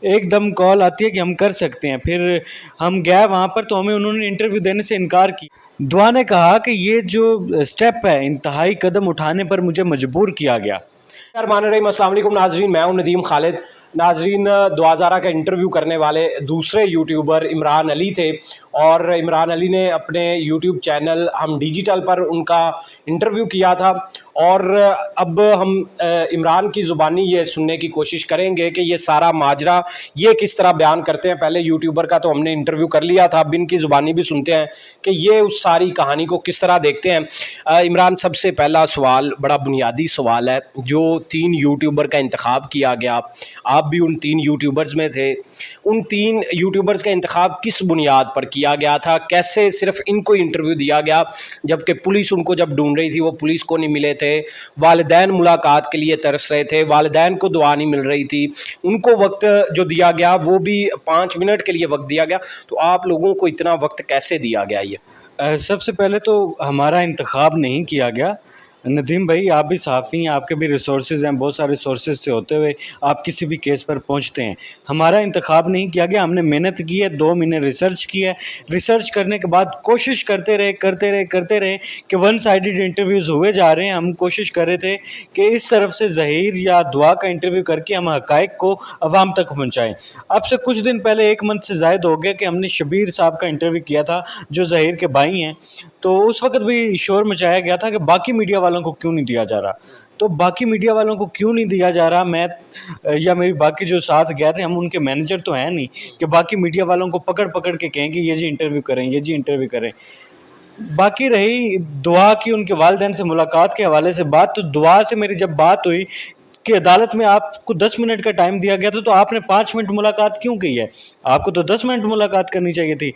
ایک دم کال آتی ہے کہ ہم کر سکتے ہیں، پھر ہم گئے وہاں پر تو ہمیں انہوں نے انٹرویو دینے سے انکار کی۔ دعا نے کہا کہ یہ جو سٹیپ ہے انتہائی قدم اٹھانے پر مجھے مجبور کیا گیا۔ الرحمن الرحیم، السلام علیکم ناظرین، میں ہوں ندیم خالد۔ ناظرین، دعا زارہ کا انٹرویو کرنے والے دوسرے یوٹیوبر عمران علی تھے، اور عمران علی نے اپنے یوٹیوب چینل ہم ڈیجیٹل پر ان کا انٹرویو کیا تھا، اور اب ہم عمران کی زبانی یہ سننے کی کوشش کریں گے کہ یہ سارا ماجرا یہ کس طرح بیان کرتے ہیں۔ پہلے یوٹیوبر کا تو ہم نے انٹرویو کر لیا تھا، اب ان کی زبانی بھی سنتے ہیں کہ یہ اس ساری کہانی کو کس طرح دیکھتے ہیں۔ عمران، سب سے پہلا سوال بڑا بنیادی سوال ہے، جو 3 یوٹیوبر کا انتخاب کیا گیا، آپ بھی ان 3 یوٹیوبرز میں تھے، ان 3 یوٹیوبرز کا انتخاب کس بنیاد پر کیا گیا تھا؟ کیسے صرف ان کو انٹرویو دیا گیا جبکہ پولیس ان کو جب ڈھونڈ رہی تھی وہ پولیس کو نہیں ملے تھے، والدین ملاقات کے لیے ترس رہے تھے، والدین کو دعا نہیں مل رہی تھی، ان کو وقت جو دیا گیا وہ بھی 5 منٹ کے لیے وقت دیا گیا، تو آپ لوگوں کو اتنا وقت کیسے دیا گیا؟ یہ سب سے پہلے تو ہمارا انتخاب نہیں کیا گیا۔ ندیم بھائی، آپ بھی صحافی ہیں، آپ کے بھی ریسورسز ہیں، بہت سارے سورسز سے ہوتے ہوئے آپ کسی بھی کیس پر پہنچتے ہیں۔ ہمارا انتخاب نہیں کیا گیا، ہم نے محنت کی ہے، 2 مہینے ریسرچ کی ہے۔ ریسرچ کرنے کے بعد کوشش کرتے رہے کہ ون سائیڈڈ انٹرویوز ہوئے جا رہے ہیں۔ ہم کوشش کر رہے تھے کہ اس طرف سے ظہیر یا دعا کا انٹرویو کر کے ہم حقائق کو عوام تک پہنچائیں۔ اب سے کچھ دن پہلے، 1 منتھ سے زائد ہو گیا کہ ہم نے شبیر صاحب کا انٹرویو کیا تھا، جو ظہیر کے بھائی ہیں، تو اس وقت بھی شور مچایا گیا تھا کہ باقی میڈیا والوں کو کیوں نہیں دیا جا رہا۔ تو باقی میڈیا والوں کو کیوں نہیں دیا جا رہا، میں یا میری باقی جو ساتھ گئے تھے، ہم ان کے مینیجر تو ہیں نہیں کہ باقی میڈیا والوں کو پکڑ کے کہیں کہ یہ جی انٹرویو کریں، یہ جی انٹرویو کریں۔ باقی رہی دعا کی ان کے والدین سے ملاقات کے حوالے سے بات، تو دعا سے میری جب بات ہوئی کہ عدالت میں آپ کو 10 منٹ کا ٹائم دیا گیا تھا، تو آپ نے 5 منٹ ملاقات کیوں کی ہے؟ آپ کو تو 10 منٹ ملاقات کرنی چاہیے تھی۔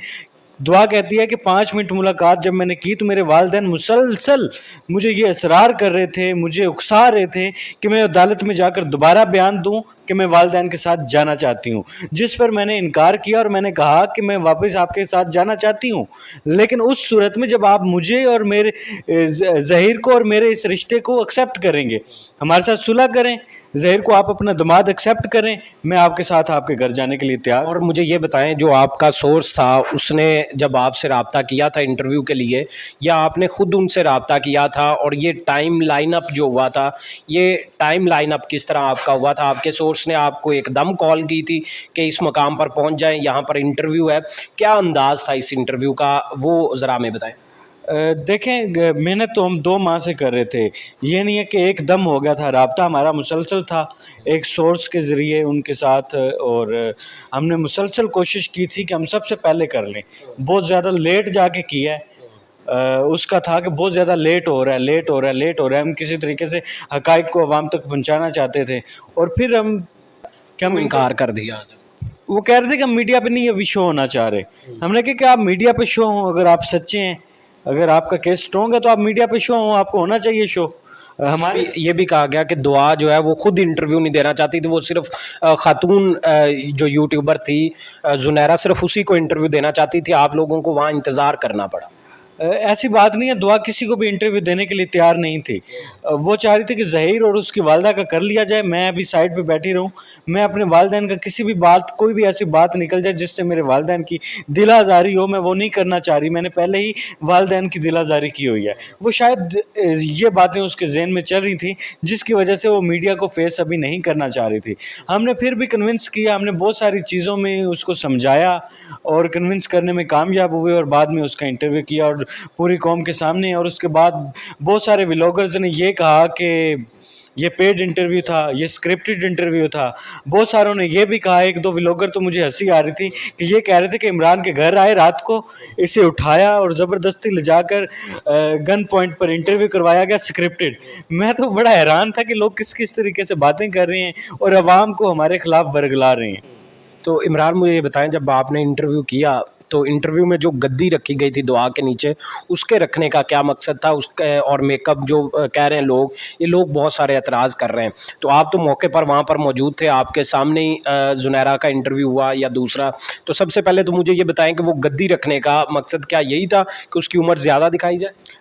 دعا کہتی ہے کہ 5 منٹ ملاقات جب میں نے کی تو میرے والدین مسلسل مجھے یہ اصرار کر رہے تھے، مجھے اکسا رہے تھے کہ میں عدالت میں جا کر دوبارہ بیان دوں کہ میں والدین کے ساتھ جانا چاہتی ہوں، جس پر میں نے انکار کیا اور میں نے کہا کہ میں واپس آپ کے ساتھ جانا چاہتی ہوں، لیکن اس صورت میں جب آپ مجھے اور میرے ظہیر کو اور میرے اس رشتے کو ایکسیپٹ کریں گے، ہمارے ساتھ صلح کریں، ظہیر کو آپ اپنا داماد ایکسیپٹ کریں، میں آپ کے ساتھ آپ کے گھر جانے کے لیے تیار۔ اور مجھے یہ بتائیں، جو آپ کا سورس تھا اس نے جب آپ سے رابطہ کیا تھا انٹرویو کے لیے، یا آپ نے خود ان سے رابطہ کیا تھا؟ اور یہ ٹائم لائن اپ جو ہوا تھا، یہ ٹائم لائن اپ کس طرح آپ کا ہوا تھا؟ آپ کے سورس نے آپ کو ایک دم کال کی تھی کہ اس مقام پر پہنچ جائیں، یہاں پر انٹرویو ہے؟ کیا انداز تھا اس انٹرویو کا، وہ ذرا ہمیں بتائیں۔ دیکھیں، محنت تو ہم 2 ماہ سے کر رہے تھے، یہ نہیں ہے کہ ایک دم ہو گیا تھا، رابطہ ہمارا مسلسل تھا ایک سورس کے ذریعے ان کے ساتھ، اور ہم نے مسلسل کوشش کی تھی کہ ہم سب سے پہلے کر لیں۔ بہت زیادہ لیٹ جا کے کیا ہے، اس کا تھا کہ بہت زیادہ لیٹ ہو رہا ہے، ہم کسی طریقے سے حقائق کو عوام تک پہنچانا چاہتے تھے، اور پھر ہم انکار کر دیا؟ وہ کہہ رہے تھے کہ ہم میڈیا پہ نہیں ابھی شو ہونا چاہ رہے۔ ہم نے کہا کہ آپ میڈیا پہ شو ہوں، اگر آپ سچے ہیں، اگر آپ کا کیس سٹرونگ ہے تو آپ میڈیا پہ شو ہوں، آپ کو ہونا چاہیے شو۔ ہمارے یہ بھی کہا گیا کہ دعا جو ہے وہ خود انٹرویو نہیں دینا چاہتی تھی، وہ صرف خاتون جو یوٹیوبر تھی زنیرہ، صرف اسی کو انٹرویو دینا چاہتی تھی، آپ لوگوں کو وہاں انتظار کرنا پڑا۔ ایسی بات نہیں ہے، دعا کسی کو بھی انٹرویو دینے کے لیے تیار نہیں تھی، وہ چاہ رہی تھی کہ ظہیر اور اس کی والدہ کا کر لیا جائے، میں ابھی سائڈ پہ بیٹھی رہوں، میں اپنے والدین کا کسی بھی بات، کوئی بھی ایسی بات نکل جائے جس سے میرے والدین کی دل آزاری ہو، میں وہ نہیں کرنا چاہ رہی، میں نے پہلے ہی والدین کی دل آزاری کی ہوئی ہے۔ وہ شاید یہ باتیں اس کے ذہن میں چل رہی تھیں جس کی وجہ سے وہ میڈیا کو فیس ابھی نہیں کرنا چاہ رہی تھی۔ ہم نے پھر بھی کنونس کیا، ہم نے بہت ساری چیزوں میں اس کو سمجھایا اور کنونس کرنے میں کامیاب ہوئے، اور بعد میں اس کا انٹرویو کیا اور پوری قوم کے سامنے۔ اور اس کے بعد بہت سارے ولاگرز نے یہ کہا کہ یہ پیڈ انٹرویو تھا، یہ سکرپٹڈ انٹرویو تھا، بہت ساروں نے یہ بھی کہا، 1-2 ولاگر تو مجھے ہنسی آ رہی تھی کہ یہ کہہ رہے تھے کہ عمران کے گھر آئے رات کو، اسے اٹھایا اور زبردستی لے جا کر گن پوائنٹ پر انٹرویو کروایا گیا سکرپٹڈ۔ میں تو بڑا حیران تھا کہ لوگ کس طریقے سے باتیں کر رہے ہیں اور عوام کو ہمارے خلاف ورگلا رہے ہیں۔ تو عمران، مجھے یہ بتائیں، جب آپ نے انٹرویو کیا تو انٹرویو میں جو گدی رکھی گئی تھی دعا کے نیچے، اس کے رکھنے کا کیا مقصد تھا؟ اس کے اور میک اپ جو کہہ رہے ہیں لوگ، یہ لوگ بہت سارے اعتراض کر رہے ہیں، تو آپ تو موقع پر وہاں پر موجود تھے، آپ کے سامنے ہی زنیرہ کا انٹرویو ہوا یا دوسرا، تو سب سے پہلے تو مجھے یہ بتائیں کہ وہ گدی رکھنے کا مقصد کیا یہی تھا کہ اس کی عمر زیادہ دکھائی جائے؟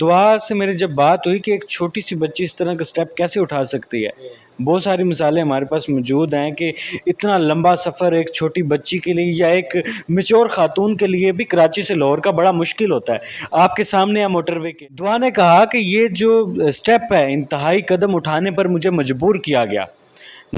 دعا سے میری جب بات ہوئی کہ ایک چھوٹی سی بچی اس طرح کا سٹیپ کیسے اٹھا سکتی ہے، بہت ساری مثالیں ہمارے پاس موجود ہیں کہ اتنا لمبا سفر ایک چھوٹی بچی کے لیے یا ایک میچور خاتون کے لیے بھی کراچی سے لاہور کا بڑا مشکل ہوتا ہے، آپ کے سامنے ہے موٹر وے کے۔ دعا نے کہا کہ یہ جو سٹیپ ہے انتہائی قدم اٹھانے پر مجھے مجبور کیا گیا،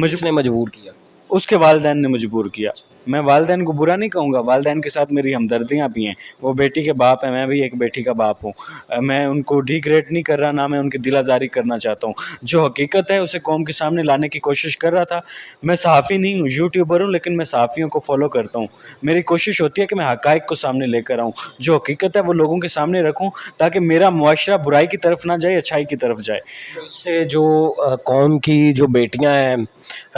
کس نے مجبور کیا؟ اس کے والدین نے مجبور کیا۔ میں والدین کو برا نہیں کہوں گا، والدین کے ساتھ میری ہمدردیاں بھی ہیں، وہ بیٹی کے باپ ہیں، میں بھی ایک بیٹی کا باپ ہوں، میں ان کو ڈیگریڈ نہیں کر رہا، نہ میں ان کی دل آزاری کرنا چاہتا ہوں، جو حقیقت ہے اسے قوم کے سامنے لانے کی کوشش کر رہا تھا۔ میں صحافی نہیں ہوں، یوٹیوبر ہوں، لیکن میں صحافیوں کو فالو کرتا ہوں، میری کوشش ہوتی ہے کہ میں حقائق کو سامنے لے کر آؤں، جو حقیقت ہے وہ لوگوں کے سامنے رکھوں تاکہ میرا معاشرہ برائی کی طرف نہ جائے، اچھائی کی طرف جائے۔ تو اس سے جو قوم کی جو بیٹیاں ہیں،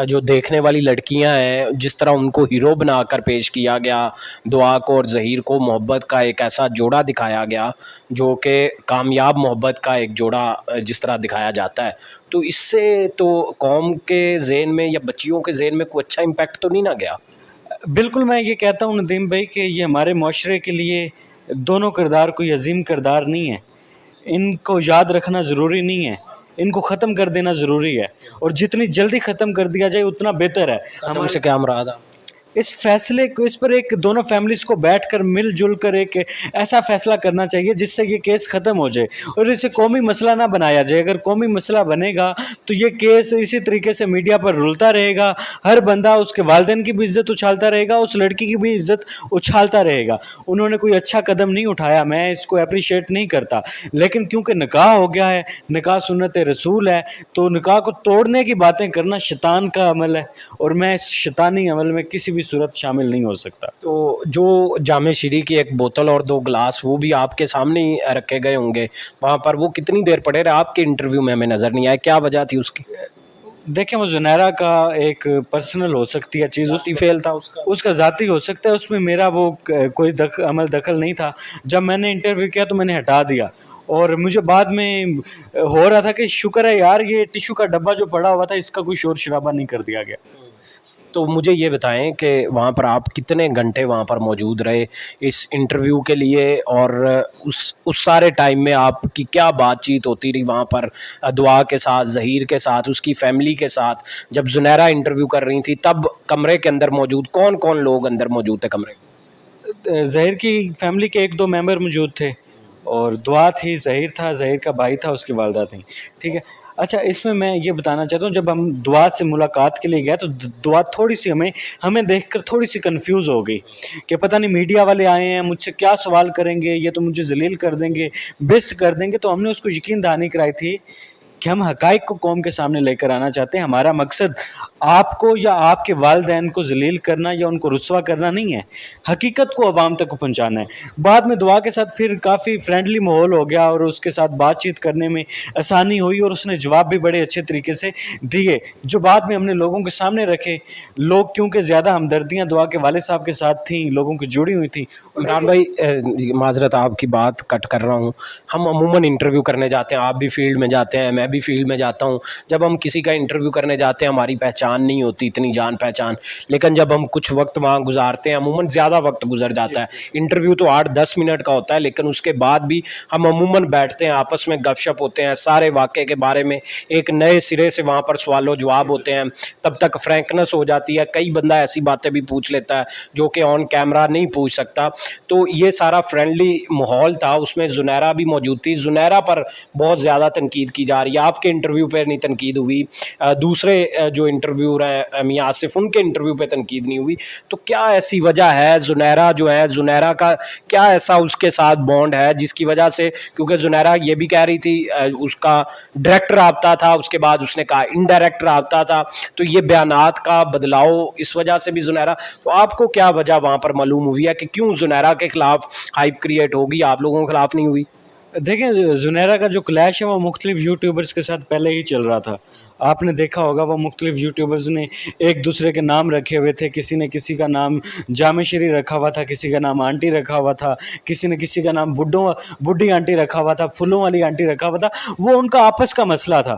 جو دیکھنے والی لڑکیاں ہیں، جس طرح ان کو ہیرو بنا کر پیش کیا گیا، دعا کو اور ظہیر کو محبت کا ایک ایسا جوڑا دکھایا گیا جو کہ کامیاب محبت کا ایک جوڑا جس طرح دکھایا جاتا ہے، تو اس سے تو قوم کے ذہن میں یا بچیوں کے ذہن میں کوئی اچھا امپیکٹ تو نہیں نہ گیا؟ بالکل میں یہ کہتا ہوں ندیم بھائی کہ یہ ہمارے معاشرے کے لیے دونوں کردار کوئی عظیم کردار نہیں ہے، ان کو یاد رکھنا ضروری نہیں ہے، ان کو ختم کر دینا ضروری ہے، اور جتنی جلدی ختم کر دیا جائے اتنا بہتر ہے۔ ہم سے کیا مراد ہے؟ اس فیصلے کو، اس پر ایک دونوں فیملیز کو بیٹھ کر مل جل کر ایک ایسا فیصلہ کرنا چاہیے جس سے یہ کیس ختم ہو جائے اور اسے قومی مسئلہ نہ بنایا جائے۔ اگر قومی مسئلہ بنے گا تو یہ کیس اسی طریقے سے میڈیا پر رلتا رہے گا، ہر بندہ اس کے والدین کی بھی عزت اچھالتا رہے گا، اس لڑکی کی بھی عزت اچھالتا رہے گا۔ انہوں نے کوئی اچھا قدم نہیں اٹھایا، میں اس کو اپریشیٹ نہیں کرتا، لیکن کیونکہ نکاح ہو گیا ہے، نکاح سنت رسول ہے، تو نکاح کو توڑنے کی باتیں کرنا شیطان کا عمل ہے، اور میں اس شیطانی عمل میں کسی بھی صورت شامل نہیں ہو سکتا۔ تو جو جامع شیریں کی ایک بوتل اور 2 گلاس وہ بھی آپ کے سامنے ہی رکھے گئے ہوں گے وہاں پر، وہ کتنی دیر پڑے رہے؟ آپ کے انٹرویو میں ہمیں نظر نہیں آیا، کیا وجہ تھی اس کی؟ دیکھیں وہ زنیرہ کا ایک پرسنل ہو سکتی ہے چیز، ذاتی فیل تھا اس کا ذاتی ہو سکتا ہے، اس میں میرا وہ کوئی عمل دخل نہیں تھا۔ جب میں نے انٹرویو کیا تو میں نے ہٹا دیا، اور مجھے بعد میں ہو رہا تھا کہ شکر ہے یار یہ ٹیشو کا ڈبہ جو پڑا ہوا تھا اس کا کوئی شور شرابہ نہیں کر دیا گیا۔ تو مجھے یہ بتائیں کہ وہاں پر آپ کتنے گھنٹے وہاں پر موجود رہے اس انٹرویو کے لیے، اور اس سارے ٹائم میں آپ کی کیا بات چیت ہوتی رہی وہاں پر دعا کے ساتھ، ظہیر کے ساتھ، اس کی فیملی کے ساتھ؟ جب زنیرہ انٹرویو کر رہی تھی تب کمرے کے اندر موجود کون کون لوگ اندر موجود تھے کمرے میں؟ ظہیر کی فیملی کے 1-2 ممبر موجود تھے، اور دعا تھی، ظہیر تھا، ظہیر کا بھائی تھا، اس کی والدہ تھیں، ٹھیک ہے۔ اچھا اس میں یہ بتانا چاہتا ہوں، جب ہم دعا سے ملاقات کے لیے گئے تو دعا تھوڑی سی ہمیں دیکھ کر تھوڑی سی کنفیوز ہو گئی کہ پتہ نہیں میڈیا والے آئے ہیں مجھ سے کیا سوال کریں گے، یہ تو مجھے ذلیل کر دیں گے، بیسٹ کر دیں گے۔ تو ہم نے اس کو یقین دہانی کرائی تھی کہ ہم حقائق کو قوم کے سامنے لے کر آنا چاہتے ہیں، ہمارا مقصد آپ کو یا آپ کے والدین کو ذلیل کرنا یا ان کو رسوا کرنا نہیں ہے، حقیقت کو عوام تک پہنچانا ہے۔ بعد میں دعا کے ساتھ پھر کافی فرینڈلی ماحول ہو گیا اور اس کے ساتھ بات چیت کرنے میں آسانی ہوئی، اور اس نے جواب بھی بڑے اچھے طریقے سے دیے جو بعد میں ہم نے لوگوں کے سامنے رکھے۔ لوگ کیونکہ زیادہ ہمدردیاں دعا کے والد صاحب کے ساتھ تھیں، لوگوں کی جڑی ہوئی تھیں۔ عمران بھائی معذرت آپ کی بات کٹ کر رہا ہوں، ہم عموماً انٹرویو کرنے جاتے ہیں، آپ بھی فیلڈ میں جاتے ہیں، میں بھی فیلڈ میں جاتا ہوں، جب ہم کسی کا انٹرویو کرنے جاتے ہیں ہماری پہچان نہیں ہوتی اتنی جان پہچان، لیکن جب ہم کچھ وقت وہاں گزارتے ہیں، عموماً زیادہ وقت گزر جاتا ہے، انٹرویو تو 8-10 منٹ کا ہوتا ہے، لیکن اس کے بعد بھی ہم عموماً بیٹھتے ہیں، آپس میں گپ شپ ہوتے ہیں، سارے واقعے کے بارے میں ایک نئے سرے سے وہاں پر سوال و جواب ہوتے ہیں، تب تک فرینکنس ہو جاتی ہے، کئی بندہ ایسی باتیں بھی پوچھ لیتا ہے جو کہ آن کیمرہ نہیں پوچھ سکتا۔ تو یہ سارا فرینڈلی ماحول تھا، اس میں زنیرہ بھی موجود تھی، زنیرہ پر بہت زیادہ تنقید کی جا رہی ہے، آپ کے انٹرویو پہ نہیں تنقید ہوئی، دوسرے جو انٹرویور ہیں میاں آصف ان کے انٹرویو پہ تنقید نہیں ہوئی، تو کیا ایسی وجہ ہے؟ زنیرہ جو ہے، زنیرہ کا کیا ایسا اس کے ساتھ بانڈ ہے جس کی وجہ سے، کیونکہ زنیرہ یہ بھی کہہ رہی تھی اس کا ڈائریکٹ رابطہ تھا، اس کے بعد اس نے کہا انڈائریکٹ رابطہ تھا، تو یہ بیانات کا بدلاؤ اس وجہ سے بھی زنیرہ، تو آپ کو کیا وجہ وہاں پر معلوم ہوئی ہے کہ کیوں زنیرہ کے خلاف ہائپ کریٹ ہوگی، آپ لوگوں کے خلاف نہیں ہوئی؟ دیکھیں زنیرہ کا جو کلیش ہے وہ مختلف یوٹیوبرز کے ساتھ پہلے ہی چل رہا تھا، آپ نے دیکھا ہوگا وہ مختلف یوٹیوبرز نے ایک دوسرے کے نام رکھے ہوئے تھے، کسی نے کسی کا نام جامع شیریں رکھا ہوا تھا، کسی کا نام آنٹی رکھا ہوا تھا، کسی نے کسی کا نام بڈھی آنٹی رکھا ہوا تھا، پھولوں والی آنٹی رکھا ہوا تھا، وہ ان کا آپس کا مسئلہ تھا۔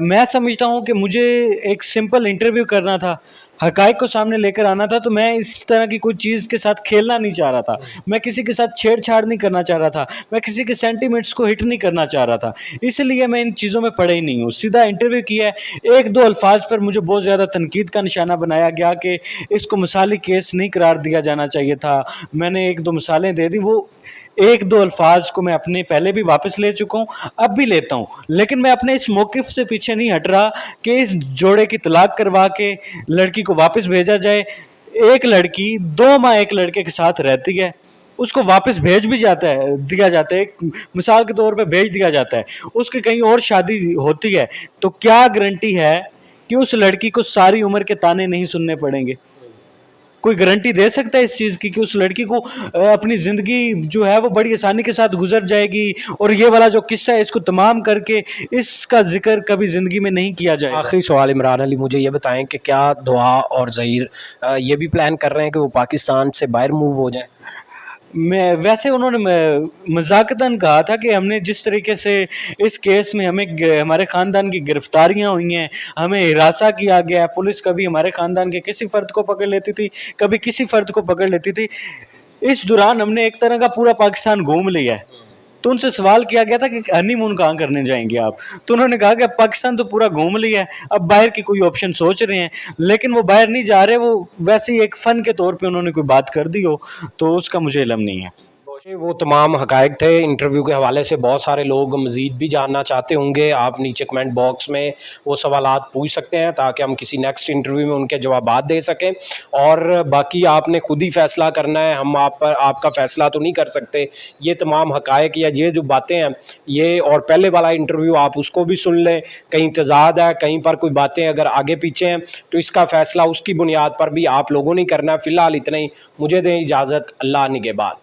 میں سمجھتا ہوں کہ مجھے ایک سمپل انٹرویو کرنا تھا، حقائق کو سامنے لے کر آنا تھا، تو میں اس طرح کی کوئی چیز کے ساتھ کھیلنا نہیں چاہ رہا تھا، میں کسی کے ساتھ چھیڑ چھاڑ نہیں کرنا چاہ رہا تھا، میں کسی کے سینٹیمنٹس کو ہٹ نہیں کرنا چاہ رہا تھا، اس لیے میں ان چیزوں میں پڑے ہی نہیں ہوں. سیدھا انٹرویو کیا ہے. ایک دو الفاظ پر مجھے بہت زیادہ تنقید کا نشانہ بنایا گیا کہ اس کو مثالی کیس نہیں قرار دیا جانا چاہیے تھا. میں نے ایک دو مثالیں دے دی، وہ ایک دو الفاظ کو میں اپنے پہلے بھی واپس لے چکا ہوں، اب بھی لیتا ہوں، لیکن میں اپنے اس موقف سے پیچھے نہیں ہٹ رہا کہ اس جوڑے کی طلاق کروا کے لڑکی کو واپس بھیجا جائے. ایک لڑکی 2 ماہ ایک لڑکے کے ساتھ رہتی ہے، اس کو واپس بھیج بھی دیا جاتا ہے، ایک مثال کے طور پہ بھیج دیا جاتا ہے، اس کی کہیں اور شادی ہوتی ہے، تو کیا گارنٹی ہے کہ اس لڑکی کو ساری عمر کے تانے نہیں سننے پڑیں گے؟ کوئی گارنٹی دے سکتا ہے اس چیز کی کہ اس لڑکی کو اپنی زندگی جو ہے وہ بڑی آسانی کے ساتھ گزر جائے گی، اور یہ والا جو قصہ ہے اس کو تمام کر کے اس کا ذکر کبھی زندگی میں نہیں کیا جائے گا؟ آخری سوال عمران علی، مجھے یہ بتائیں کہ کیا دعا اور ظہیر یہ بھی پلان کر رہے ہیں کہ وہ پاکستان سے باہر موو ہو جائیں؟ میں ویسے انہوں نے مذاکرتاً کہا تھا کہ ہم نے جس طریقے سے اس کیس میں ہمارے خاندان کی گرفتاریاں ہوئی ہیں، ہمیں ہراساں کیا گیا ہے، پولیس کبھی ہمارے خاندان کے کسی فرد کو پکڑ لیتی تھی، کبھی کسی فرد کو پکڑ لیتی تھی، اس دوران ہم نے ایک طرح کا پورا پاکستان گھوم لیا ہے. تو ان سے سوال کیا گیا تھا کہ ہنی مون کہاں کرنے جائیں گے آپ، تو انہوں نے کہا کہ اب پاکستان تو پورا گھوم لیا ہے، اب باہر کی کوئی آپشن سوچ رہے ہیں، لیکن وہ باہر نہیں جا رہے، وہ ویسے ہی ایک فن کے طور پہ انہوں نے کوئی بات کر دی ہو، تو اس کا مجھے علم نہیں ہے. وہ تمام حقائق تھے. انٹرویو کے حوالے سے بہت سارے لوگ مزید بھی جاننا چاہتے ہوں گے، آپ نیچے کمنٹ باکس میں وہ سوالات پوچھ سکتے ہیں تاکہ ہم کسی نیکسٹ انٹرویو میں ان کے جوابات دے سکیں. اور باقی آپ نے خود ہی فیصلہ کرنا ہے، ہم آپ کا فیصلہ تو نہیں کر سکتے. یہ تمام حقائق یا یہ جو باتیں ہیں، یہ اور پہلے والا انٹرویو آپ اس کو بھی سن لیں، کہیں تضاد ہے، کہیں پر کوئی باتیں اگر آگے پیچھے ہیں تو اس کا فیصلہ اس کی بنیاد پر بھی آپ لوگوں نے کرنا ہے. فی الحال اتنا ہی، مجھے دیں اجازت، اللہ نگہبان.